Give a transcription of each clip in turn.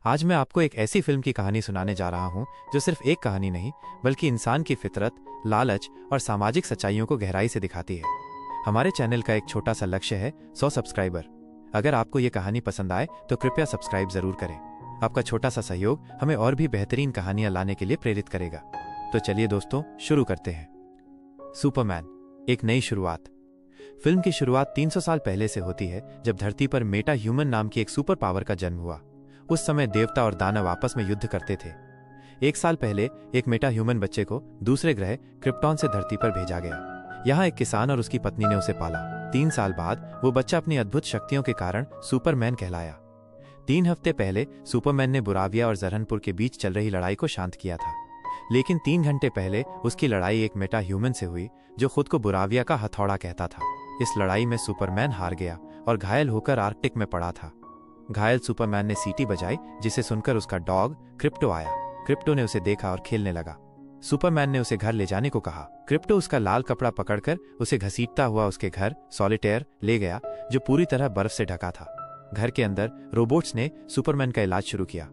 आज मैं आपको एक ऐसी फिल्म की कहानी सुनाने जा रहा हूं जो सिर्फ एक कहानी नहीं बल्कि इंसान की फितरत, लालच और सामाजिक सच्चाइयों को गहराई से दिखाती है। हमारे चैनल का एक छोटा सा लक्ष्य है 100 सब्सक्राइबर। अगर आपको ये कहानी पसंद आए तो कृपया सब्सक्राइब जरूर करें। आपका छोटा सा सहयोग हमें और भी बेहतरीन कहानियां लाने के लिए प्रेरित करेगा। तो चलिए दोस्तों, शुरू करते हैं। सुपरमैन, एक नई शुरुआत। फिल्म की शुरुआत 300 साल पहले से होती है, जब धरती पर मेटा ह्यूमन नाम की एक सुपर पावर का जन्म हुआ। उस समय देवता और दानव आपस में युद्ध करते थे। 1 साल पहले एक मेटा ह्यूमन बच्चे को दूसरे ग्रह क्रिप्टॉन से धरती पर भेजा गया। यहाँ एक किसान और उसकी पत्नी ने उसे पाला। 3 साल बाद वो बच्चा अपनी अद्भुत शक्तियों के कारण सुपरमैन कहलाया। 3 हफ्ते पहले सुपरमैन ने बुराविया और जरहनपुर के बीच चल रही लड़ाई को शांत किया था। लेकिन 3 घंटे पहले उसकी लड़ाई एक मेटा ह्यूमन से हुई जो खुद को बुराविया का हथौड़ा कहता था। इस लड़ाई में सुपरमैन हार गया और घायल होकर आर्कटिक में पड़ा था। घायल सुपरमैन ने सीटी बजाई, जिसे सुनकर उसका डॉग क्रिप्टो आया। क्रिप्टो ने उसे देखा और खेलने लगा। सुपरमैन ने उसे घर ले जाने को कहा। क्रिप्टो उसका लाल कपड़ा पकड़कर उसे घसीटता हुआ उसके घर सॉलिटेयर ले गया, जो पूरी तरह बर्फ से ढका था। घर के अंदर रोबोट्स ने सुपरमैन का इलाज शुरू किया।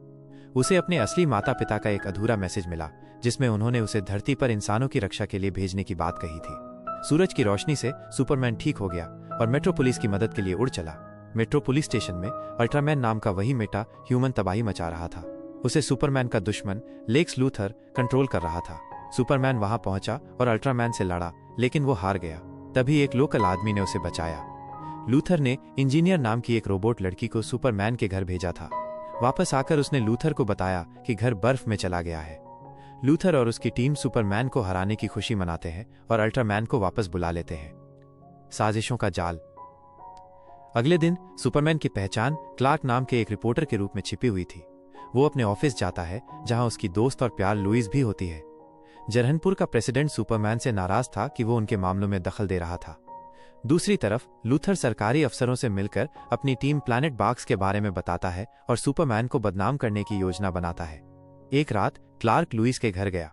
उसे अपने असली माता पिता का एक अधूरा मैसेज मिला, जिसमें उन्होंने उसे धरती पर इंसानों की रक्षा के लिए भेजने की बात कही थी। सूरज की रोशनी से सुपरमैन ठीक हो गया और मेट्रोपोलिस की मदद के लिए उड़ चला। मेट्रोपोलिस स्टेशन में अल्ट्रामैन नाम का वही मेटा ह्यूमन तबाही मचा रहा था। उसे सुपरमैन का दुश्मन लेक्स लूथर कंट्रोल कर रहा था। सुपरमैन वहां पहुंचा और अल्ट्रामैन से लड़ा, लेकिन वो हार गया। तभी एक लोकल आदमी ने उसे बचाया। लूथर ने इंजीनियर नाम की एक रोबोट लड़की को सुपरमैन के घर भेजा था। वापस आकर उसने लूथर को बताया कि घर बर्फ में चला गया है। लूथर और उसकी टीम सुपरमैन को हराने की खुशी मनाते हैं और अल्ट्रामैन को वापस बुला लेते हैं। साजिशों का जाल। अगले दिन सुपरमैन की पहचान क्लार्क नाम के एक रिपोर्टर के रूप में छिपी हुई थी। वो अपने ऑफिस जाता है, जहां उसकी दोस्त और प्यार लुइस भी होती है। जरहनपुर का प्रेसिडेंट सुपरमैन से नाराज था कि वो उनके मामलों में दखल दे रहा था। दूसरी तरफ लूथर सरकारी अफसरों से मिलकर अपनी टीम प्लैनेट बाक्स के बारे में बताता है और सुपरमैन को बदनाम करने की योजना बनाता है। एक रात क्लार्क लुइस के घर गया।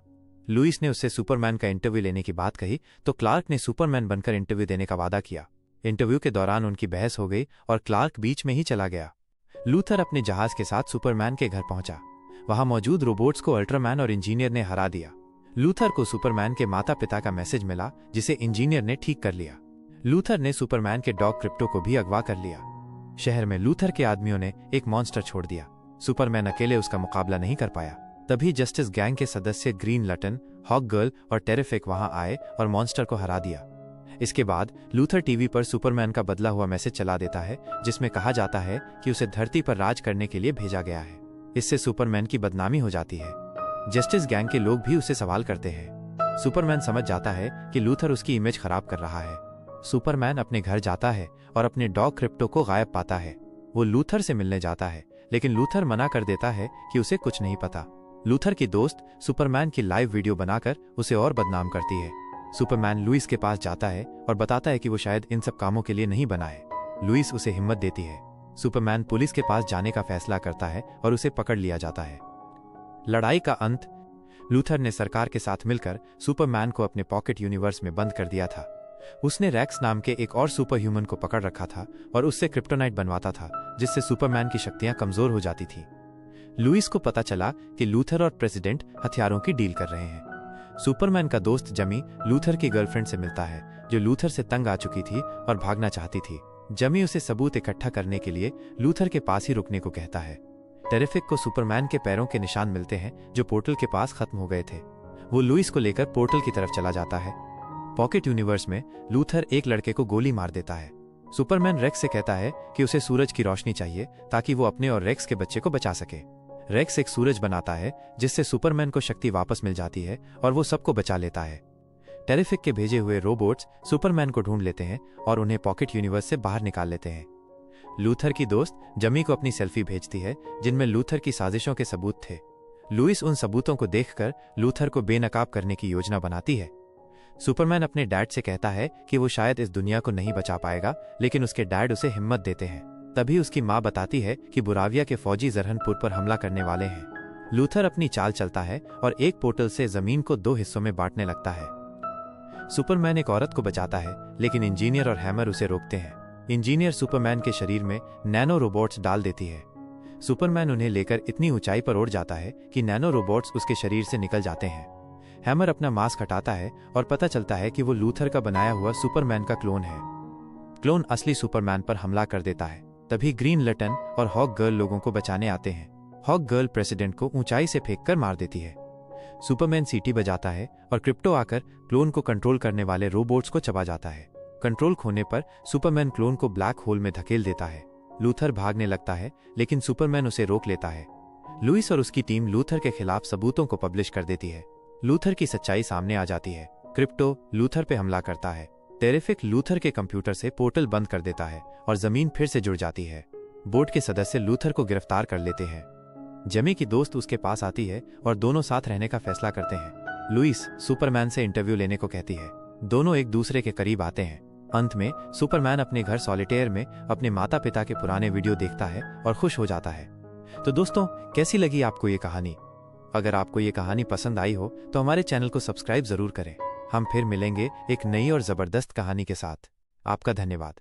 लुइस ने उससे सुपरमैन का इंटरव्यू लेने की बात कही तो क्लार्क ने सुपरमैन बनकर इंटरव्यू देने का वादा किया। इंटरव्यू के दौरान उनकी बहस हो गई और क्लार्क बीच में ही चला गया। लूथर अपने जहाज के साथ सुपरमैन के घर पहुंचा। वहां मौजूद रोबोट्स को अल्ट्रामैन और इंजीनियर ने हरा दिया। लूथर को सुपरमैन के माता पिता का मैसेज मिला, जिसे इंजीनियर ने ठीक कर लिया। लूथर ने सुपरमैन के डॉग क्रिप्टो को भी अगवा कर लिया। शहर में लूथर के आदमियों ने एक मॉन्स्टर छोड़ दिया। सुपरमैन अकेले उसका मुकाबला नहीं कर पाया। तभी जस्टिस गैंग के सदस्य ग्रीन लटन, हॉक गर्ल और टेरिफिक वहां आए और मॉन्स्टर को हरा दिया। इसके बाद लूथर टीवी पर सुपरमैन का बदला हुआ मैसेज चला देता है, जिसमें कहा जाता है कि उसे धरती पर राज करने के लिए भेजा गया है। इससे सुपरमैन की बदनामी हो जाती है। जस्टिस गैंग के लोग भी उसे सवाल करते हैं। सुपरमैन समझ जाता है कि लूथर उसकी इमेज खराब कर रहा है। सुपरमैन अपने घर जाता है और अपने डॉग क्रिप्टो को गायब पाता है। वो लूथर से मिलने जाता है, लेकिन लूथर मना कर देता है कि उसे कुछ नहीं पता। लूथर की दोस्त सुपरमैन की लाइव वीडियो बनाकर उसे और बदनाम करती है। सुपरमैन लुइस के पास जाता है और बताता है कि वो शायद इन सब कामों के लिए नहीं बना है। लुइस उसे हिम्मत देती है। सुपरमैन पुलिस के पास जाने का फैसला करता है और उसे पकड़ लिया जाता है। लड़ाई का अंत। लूथर ने सरकार के साथ मिलकर सुपरमैन को अपने पॉकेट यूनिवर्स में बंद कर दिया था। उसने रैक्स नाम के एक और सुपर ह्यूमन को पकड़ रखा था और उससे क्रिप्टोनाइट बनवाता था, जिससे सुपरमैन की शक्तियां कमजोर हो जाती थी। लुइस को पता चला कि लूथर और प्रेसिडेंट हथियारों की डील कर रहे हैं। सुपरमैन का दोस्त जमी लूथर की गर्लफ्रेंड से मिलता है, जो लूथर से तंग आ चुकी थी और भागना चाहती थी। जमी उसे सबूत इकट्ठा करने के लिए लूथर के पास ही रुकने को कहता है। टेरिफिक को सुपरमैन के पैरों के निशान मिलते हैं, जो पोर्टल के पास खत्म हो गए थे। वो लुइस को लेकर पोर्टल की तरफ चला जाता है। पॉकेट यूनिवर्स में लूथर एक लड़के को गोली मार देता है। सुपरमैन रेक्स से कहता है कि उसे सूरज की रोशनी चाहिए ताकि वो अपने और रेक्स के बच्चे को बचा सके। रेक्स एक सूरज बनाता है, जिससे सुपरमैन को शक्ति वापस मिल जाती है और वो सबको बचा लेता है। टेरिफिक के भेजे हुए रोबोट्स सुपरमैन को ढूंढ लेते हैं और उन्हें पॉकेट यूनिवर्स से बाहर निकाल लेते हैं। लूथर की दोस्त जमी को अपनी सेल्फी भेजती है, जिनमें लूथर की साजिशों के सबूत थे। लुइस उन सबूतों को देखकर लूथर को बेनकाब करने की योजना बनाती है। सुपरमैन अपने डैड से कहता है कि वो शायद इस दुनिया को नहीं बचा पाएगा, लेकिन उसके डैड उसे हिम्मत देते हैं। तभी उसकी माँ बताती है कि बुराविया के फौजी जरहनपुर पर हमला करने वाले हैं। लूथर अपनी चाल चलता है और एक पोर्टल से जमीन को 2 हिस्सों में बांटने लगता है। सुपरमैन एक औरत को बचाता है, लेकिन इंजीनियर और हैमर उसे रोकते हैं। इंजीनियर सुपरमैन के शरीर में नैनो रोबोट्स डाल देती है। सुपरमैन उन्हें लेकर इतनी ऊंचाई पर उड़ जाता है कि नैनो रोबोट्स उसके शरीर से निकल जाते हैं। हैमर अपना मास्क हटाता है और पता चलता है कि वो लूथर का बनाया हुआ सुपरमैन का क्लोन है। क्लोन असली सुपरमैन पर हमला कर देता है। तभी ग्रीन लैंटर्न और हॉक गर्ल लोगों को बचाने आते हैं। हॉक गर्ल प्रेसिडेंट को ऊंचाई से फेंककर मार देती है। सुपरमैन सीटी बजाता है और क्रिप्टो आकर क्लोन को कंट्रोल करने वाले रोबोट्स को चबा जाता है। कंट्रोल खोने पर सुपरमैन क्लोन को ब्लैक होल में धकेल देता है। लूथर भागने लगता है, लेकिन सुपरमैन उसे रोक लेता है। लुइस और उसकी टीम लूथर के खिलाफ सबूतों को पब्लिश कर देती है। लूथर की सच्चाई सामने आ जाती है। क्रिप्टो लूथर पे हमला करता है। टेरिफिक लूथर के कंप्यूटर से पोर्टल बंद कर देता है और जमीन फिर से जुड़ जाती है। बोर्ड के सदस्य लूथर को गिरफ्तार कर लेते हैं। जेमी की दोस्त उसके पास आती है और दोनों साथ रहने का फैसला करते हैं। लुइस सुपरमैन से इंटरव्यू लेने को कहती है। दोनों एक दूसरे के करीब आते हैं। अंत में सुपरमैन अपने घर सॉलिटेयर में अपने माता पिता के पुराने वीडियो देखता है और खुश हो जाता है। तो दोस्तों, कैसी लगी आपको ये कहानी? अगर आपको ये कहानी पसंद आई हो तो हमारे चैनल को सब्सक्राइब जरूर करें। हम फिर मिलेंगे एक नई और जबरदस्त कहानी के साथ। आपका धन्यवाद।